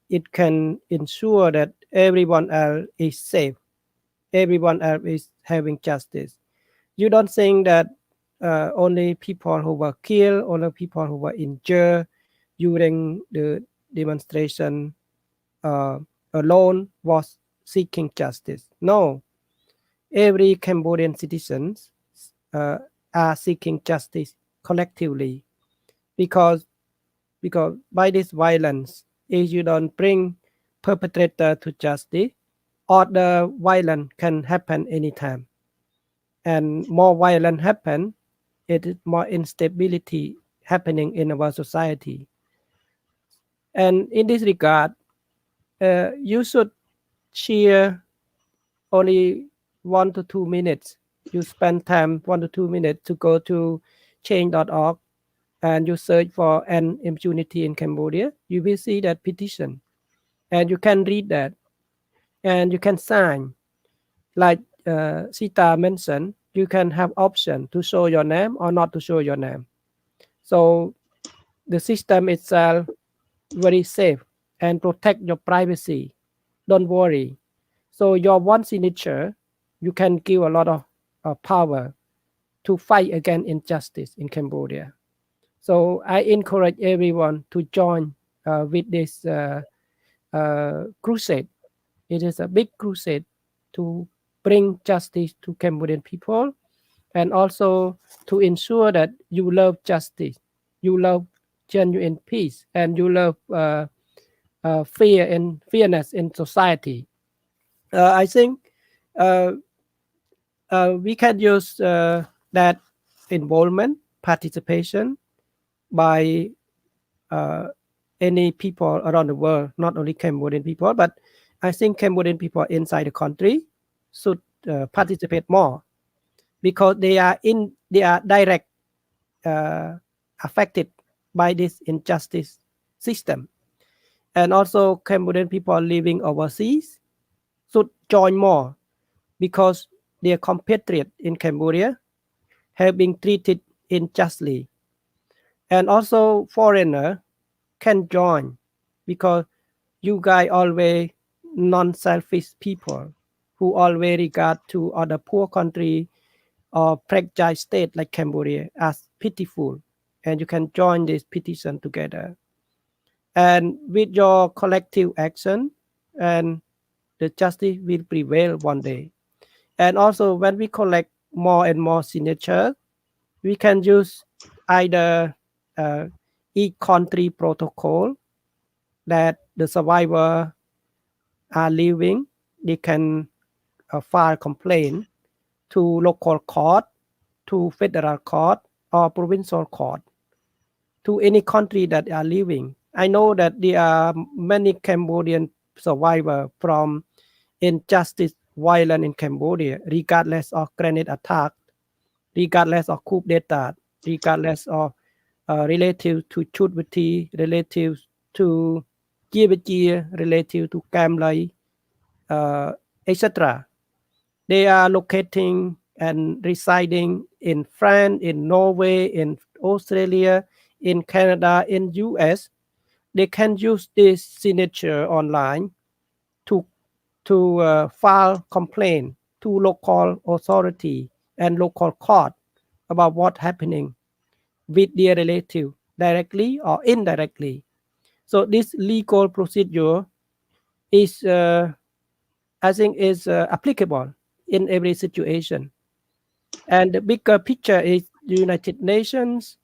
it can ensure that everyone else is safe, everyone else is having justice. You don't think that only people who were killed, only people who were injured during the demonstration alone was seeking justice. No, every Cambodian citizens are seeking justice collectively, because by this violence, if you don't bring perpetrator to justice, other violence can happen anytime, and more violence happen, it is more instability happening in our society. And in this regard, you should share only 1 to 2 minutes. You spend time 1 to 2 minutes to go to change.org and you search for an impunity in Cambodia. You will see that petition, and you can read that, and you can sign. Like Sita mentioned, you can have option to show your name or not to show your name. So the system itself very safe and protect your privacy. Don't worry. So your one signature, you can give a lot of power to fight against injustice in Cambodia. So I encourage everyone to join with this crusade. It is a big crusade to bring justice to Cambodian people, and also to ensure that you love justice, you love genuine peace, and you love fear and fairness in society. I think we can use that involvement, participation by any people around the world, not only Cambodian people, but I think Cambodian people inside the country should participate more, because they are direct affected by this injustice system. And also Cambodian people living overseas should join more, because their compatriots in Cambodia have been treated unjustly. And also foreigner can join, because you guys always non-selfish people who always regard to other poor country or fragile state like Cambodia as pitiful, and you can join this petition together. And with your collective action, and the justice will prevail one day. And also when we collect more and more signatures, we can use either e-country protocol that the survivor are living. They can file complaint to local court, to federal court, or provincial court, to any country that are living. I know that there are many Cambodian survivors from injustice, violence in Cambodia, regardless of grenade attack, regardless of coup d'etat, regardless of relative to Chutwati, relative to Kiebachir, relative to Kamlay, etc. They are locating and residing in France, in Norway, in Australia, in Canada, in US. They can use this signature online to file complaint to local authority and local court about what's happening with their relative, directly or indirectly. So this legal procedure is, I think, is applicable in every situation. And the bigger picture is the United Nations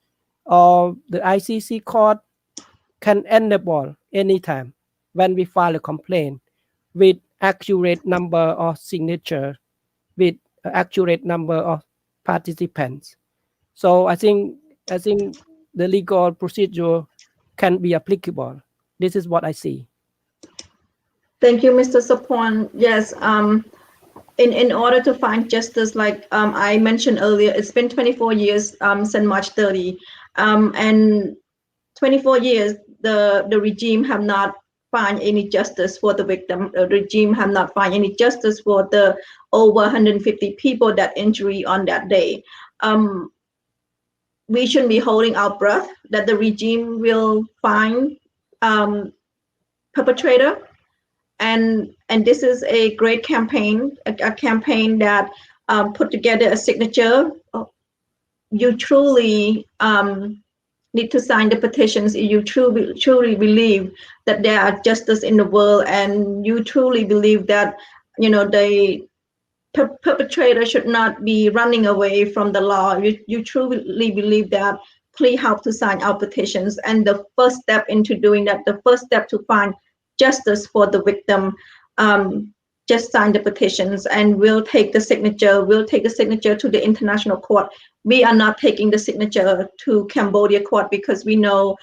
or the ICC court can enable anytime when we file a complaint with accurate number of signatures, with accurate number of participants. So I think the legal procedure can be applicable. This is what I see. Thank you, Mr. Sophoan. Yes, in order to find justice, like I mentioned earlier, it's been 24 years since March 30, and 24 years the regime have not find any justice for the victim. The regime have not find any justice for the over 150 people that injury on that day. We shouldn't be holding our breath that the regime will find perpetrator. And this is a great campaign, a campaign that put together a signature. You truly need to sign the petitions. You truly believe that there are justice in the world, and you truly believe that, you know, the perpetrator should not be running away from the law. You truly believe that. Please help to sign our petitions. And the first step into doing that, the first step to find justice for the victim, just sign the petitions, and we'll take the signature. We'll take the signature to the international court. We are not taking the signature to Cambodia court because we know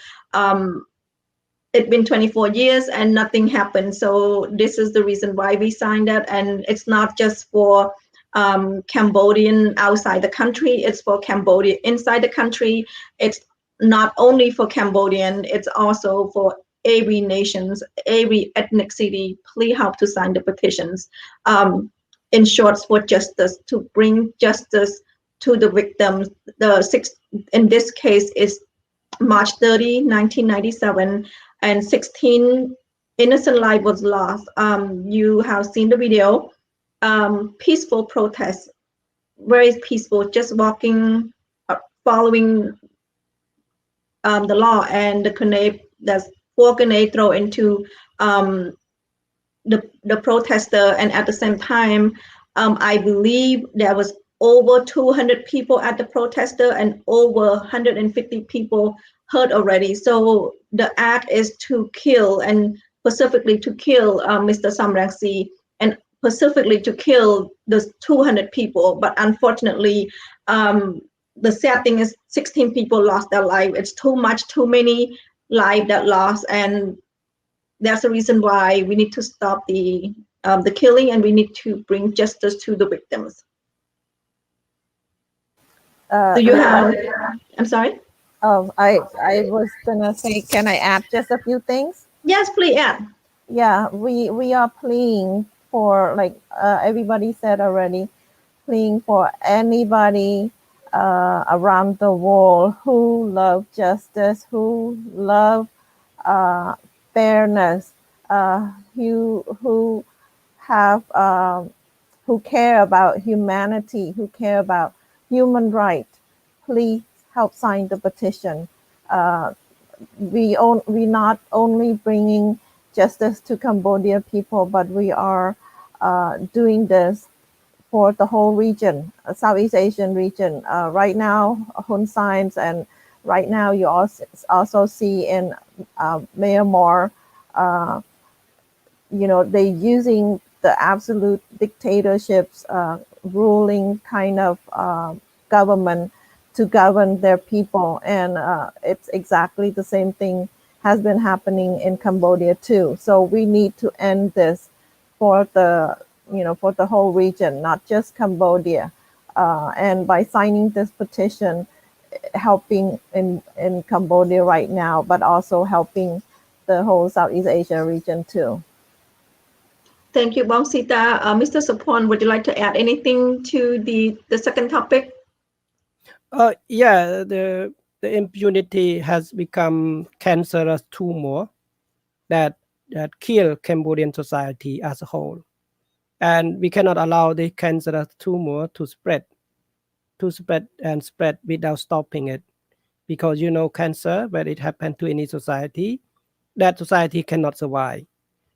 it's been 24 years and nothing happened. So this is the reason why we signed that. And it's not just for Cambodian outside the country, it's for Cambodia inside the country. It's not only for Cambodian, it's also for every nations, every ethnicity. Please help to sign the petitions. In short, for justice, to bring justice to the victims. In this case is March 30, 1997, and 16 innocent life was lost. You have seen the video. Peaceful protest, very peaceful, just walking, following the law, and the grenade, that's 4 grenades thrown into the protester, and at the same time I believe there was over 200 people at the protester and over 150 people hurt already. So the act is to kill, and specifically to kill Mr. Samrangsi, and specifically to kill those 200 people. But unfortunately, the sad thing is 16 people lost their life. It's too much, too many lives that lost, and that's the reason why we need to stop the killing, and we need to bring justice to the victims. Do you have? I'm sorry. Oh, I was gonna say, can I add just a few things? Yes, please add. Yeah, we are pleading for, like everybody said already, pleading for anybody around the world who love justice, who love fairness, who have who care about humanity, who care about human rights. Please help sign the petition. We not only bringing justice to Cambodia people, but we are doing this for the whole region, Southeast Asian region. Right now, Hun Science, and right now you also see in Myanmar, they're using the absolute dictatorships, ruling kind of government to govern their people. And it's exactly the same thing has been happening in Cambodia too. So we need to end this for the whole region, not just Cambodia. And by signing this petition, helping in Cambodia right now, but also helping the whole Southeast Asia region too. Thank you, Bong Sita. Mr. Sophoan, would you like to add anything to the second topic? Yeah, the impunity has become cancerous tumor that kill Cambodian society as a whole, and we cannot allow the cancerous tumor to spread without stopping it, because cancer, when it happens to any society, that society cannot survive.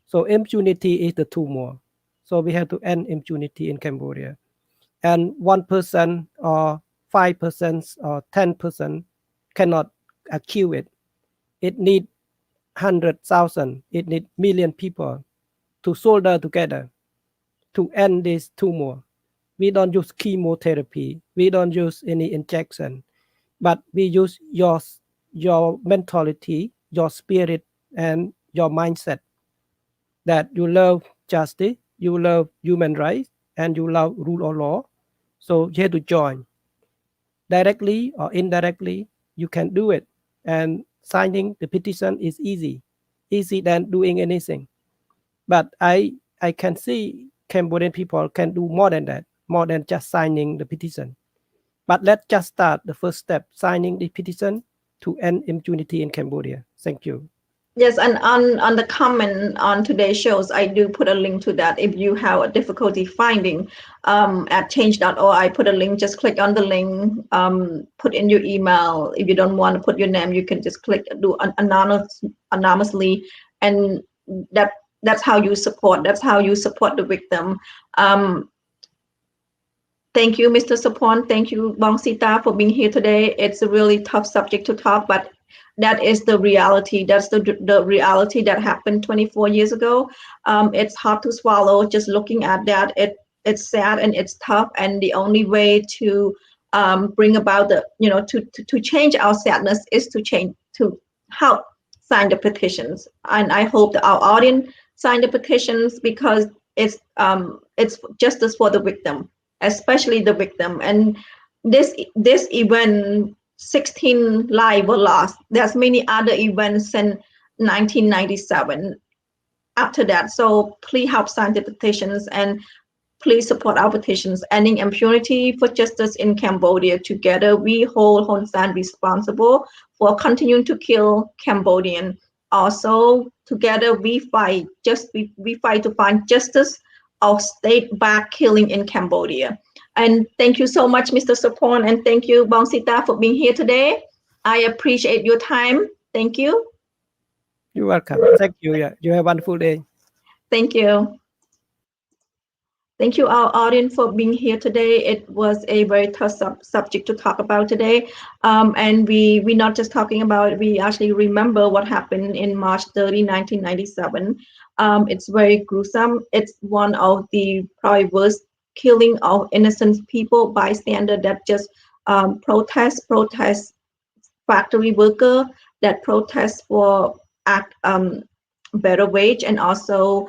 So impunity is the tumor. So we have to end impunity in Cambodia. And 1% or 5% or 10% cannot cure it. It needs 100,000, it needs million people to soldier together to end this tumor. We don't use chemotherapy. We don't use any injection, but we use your mentality, your spirit, and your mindset, that you love justice, you love human rights, and you love rule of law. So you have to join. Directly or indirectly, you can do it. And signing the petition is easy than doing anything. But I can see Cambodian people can do more than that, more than just signing the petition. But let's just start the first step, signing the petition to end impunity in Cambodia. Thank you. Yes, and on the comment on today's shows, I do put a link to that. If you have a difficulty finding at change.org, I put a link. Just click on the link, put in your email. If you don't want to put your name, you can just click do anonymously, and that's how you support. That's how you support the victim. Thank you, Mr. Sophoan. Thank you, Bong Sita, for being here today. It's a really tough subject to talk, but that is the reality. That's the reality that happened 24 years ago. It's hard to swallow just looking at that. It's sad and it's tough, and the only way to bring about to change our sadness is to help sign the petitions. And I hope that our audience sign the petitions, because it's justice for the victim, especially the victim. And this event, 16 lives were lost. There's many other events in 1997 after that. So please help sign the petitions, and please support our petitions, ending impunity for justice in Cambodia. Together, we hold Hun Sen responsible for continuing to kill Cambodian. Also, together we fight. We fight to find justice of state-backed killing in Cambodia. And thank you so much, Mr. Sophoan, and thank you, Bong Sita, for being here today. I appreciate your time. Thank you. You're welcome. Thank you. Yeah, you have a wonderful day. Thank you. Thank you, our audience, for being here today. It was a very tough subject to talk about today. And we're not just talking about it, we actually remember what happened in March 30, 1997. It's very gruesome. It's one of the probably worst killing of innocent people, bystander that just protest factory worker, that protest for better wage, and also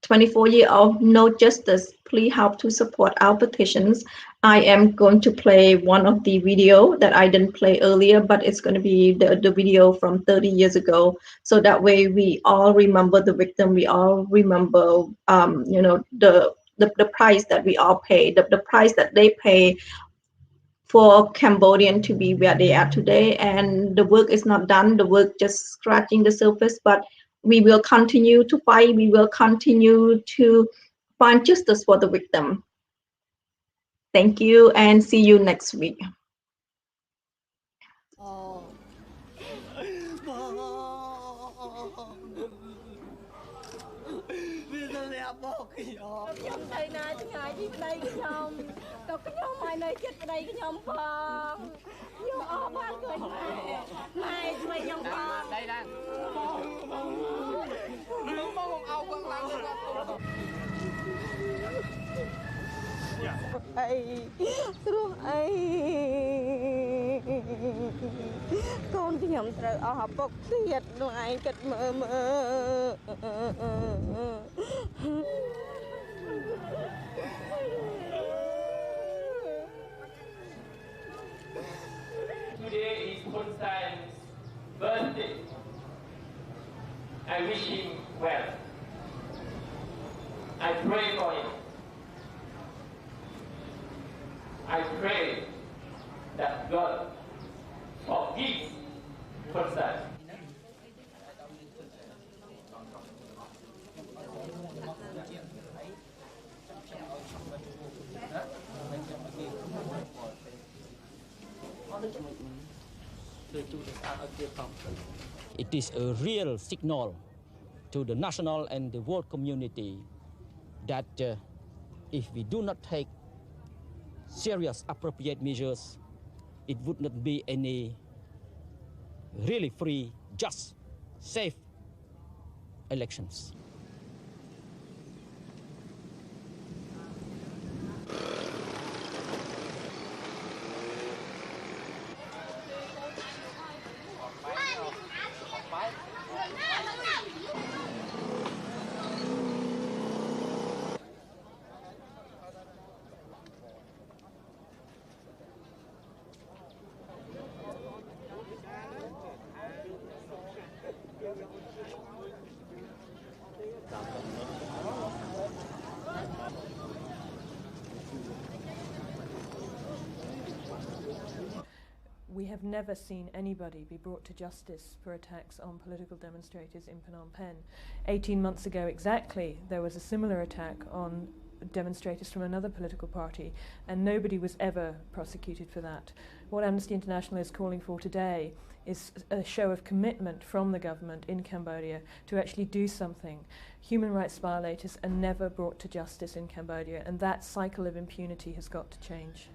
24 years of no justice. Please help to support our petitions. I am going to play one of the video that I didn't play earlier, but it's going to be the video from 30 years ago. So that way we all remember the victim. We all remember, you know, the price that we all pay, the price that they pay for Cambodian to be where they are today. And the work is not done. The work just scratching the surface, but we will continue to fight. We will continue to find justice for the victim. Thank you and see you next week. Today is Constance's birthday. I wish him well. I pray for him. I pray that God forgives Constance. It is a real signal to the national and the world community that if we do not take serious appropriate measures, it would not be any really free, just, safe elections. We have never seen anybody be brought to justice for attacks on political demonstrators in Phnom Penh. 18 months ago exactly, there was a similar attack on demonstrators from another political party, and nobody was ever prosecuted for that. What Amnesty International is calling for today is a show of commitment from the government in Cambodia to actually do something. Human rights violators are never brought to justice in Cambodia, and that cycle of impunity has got to change.